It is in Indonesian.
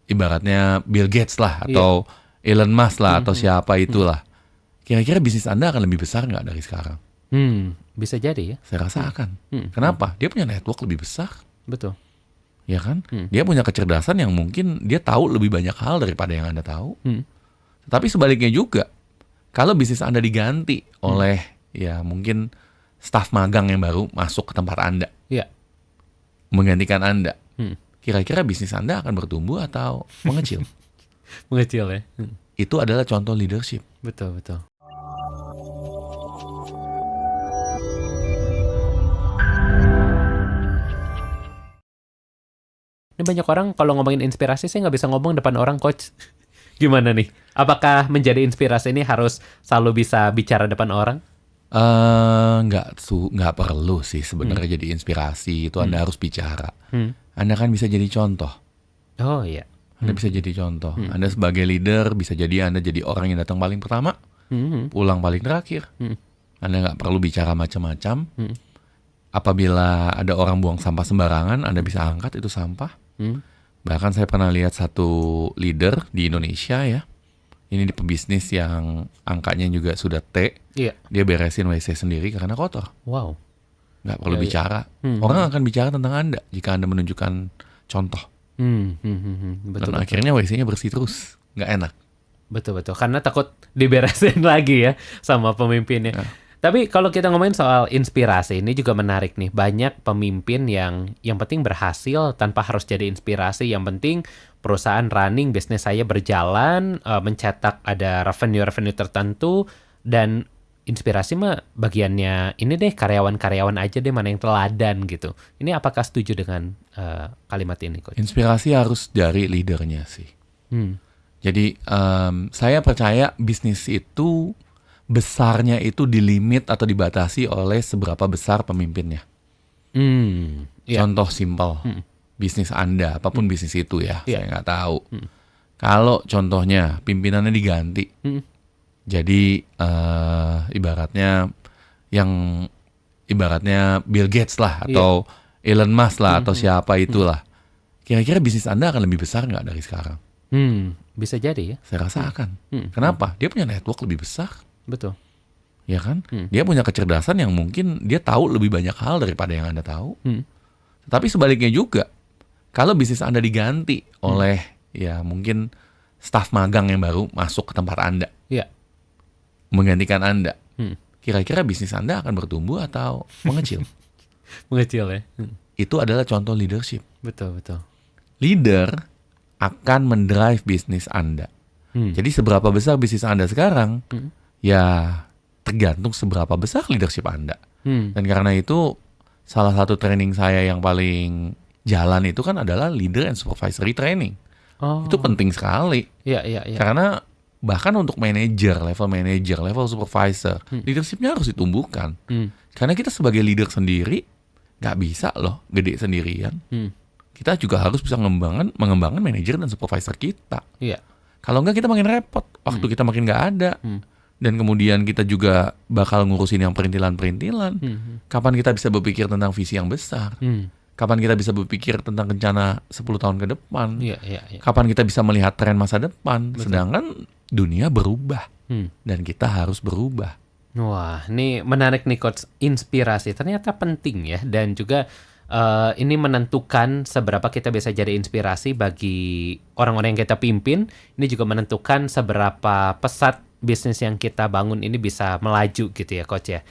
ibaratnya Bill Gates lah Iya. atau Elon Musk lah atau Mhm. siapa itulah. Kira-kira bisnis Anda akan lebih besar nggak dari sekarang? Bisa jadi ya. Saya rasa akan. Hmm. Kenapa? Dia punya network lebih besar, Betul. ya kan? Dia punya kecerdasan yang mungkin dia tahu lebih banyak hal daripada yang Anda tahu. Tapi sebaliknya juga, kalau bisnis Anda diganti oleh ya mungkin staf magang yang baru masuk ke tempat Anda, Iya. menggantikan Anda, kira-kira bisnis Anda akan bertumbuh atau mengecil? Mengecil ya. Itu adalah contoh leadership. Betul. Ini banyak orang kalau ngomongin inspirasi, saya nggak bisa ngomong depan orang, Coach. Gimana nih? Apakah menjadi inspirasi ini harus selalu bisa bicara depan orang? Nggak perlu sih sebenarnya jadi inspirasi. Itu Anda harus bicara. Anda kan bisa jadi contoh. Oh iya. Anda bisa jadi contoh. Anda sebagai leader bisa jadi Anda jadi orang yang datang paling pertama, pulang paling terakhir. Anda nggak perlu bicara macam-macam. Apabila ada orang buang sampah sembarangan, Anda bisa angkat itu sampah. Bahkan saya pernah lihat satu leader di Indonesia ya. Ini di pebisnis yang angkanya juga sudah T. Iya. Dia beresin WC sendiri karena kotor. Wow. Nggak perlu bicara. Orang akan bicara tentang Anda jika Anda menunjukkan contoh. Betul. Dan akhirnya WC-nya bersih terus. Nggak enak. Betul. Karena takut diberesin lagi ya sama pemimpinnya. Ya. Tapi kalau kita ngomongin soal inspirasi, ini juga menarik nih. Banyak pemimpin yang penting berhasil tanpa harus jadi inspirasi. Yang penting perusahaan running, bisnis saya berjalan, mencetak ada revenue tertentu, dan inspirasi mah bagiannya ini deh, karyawan-karyawan aja deh, mana yang teladan gitu. Ini apakah setuju dengan kalimat ini, Coach? Inspirasi harus dari leadernya sih. Jadi saya percaya bisnis itu besarnya itu dilimit atau dibatasi oleh seberapa besar pemimpinnya. Iya. Contoh simpel, bisnis Anda, apapun bisnis itu ya, Iya. saya nggak tahu. Kalau contohnya pimpinannya diganti, jadi ibaratnya Bill Gates lah atau Elon Musk lah atau siapa itulah. Kira-kira bisnis Anda akan lebih besar nggak dari sekarang? Bisa jadi ya. Saya rasa akan. Kenapa? Dia punya network lebih besar. Betul. Ya kan? Dia punya kecerdasan yang mungkin dia tahu lebih banyak hal daripada yang Anda tahu. Tapi sebaliknya juga, kalau bisnis Anda diganti oleh ya mungkin staf magang yang baru masuk ke tempat Anda, Iya. menggantikan Anda, kira-kira bisnis Anda akan bertumbuh atau mengecil? Mengecil ya. Itu adalah contoh leadership. Betul. Leader akan mendrive bisnis Anda. Jadi seberapa besar bisnis Anda sekarang, ya tergantung seberapa besar leadership Anda. Dan karena itu salah satu training saya yang paling jalan itu kan adalah leader and supervisory training. Oh. Itu penting sekali. Iya. Karena bahkan untuk manager, level supervisor, leadershipnya harus ditumbuhkan. Karena kita sebagai leader sendiri nggak bisa loh gede sendirian. Kita juga harus bisa mengembangkan manajer dan supervisor kita. Iya. Kalau nggak kita makin repot, waktu kita makin nggak ada. Dan kemudian kita juga bakal ngurusin yang perintilan-perintilan. Kapan kita bisa berpikir tentang visi yang besar? Kapan kita bisa berpikir tentang rencana 10 tahun ke depan? Iya. Kapan kita bisa melihat tren masa depan? Sedangkan dunia berubah. Dan kita harus berubah. Wah, ini menarik nih, Coach. Inspirasi ternyata penting ya. Dan juga ini menentukan seberapa kita bisa jadi inspirasi bagi orang-orang yang kita pimpin. Ini juga menentukan seberapa pesat bisnis yang kita bangun ini bisa melaju gitu ya, Coach ya.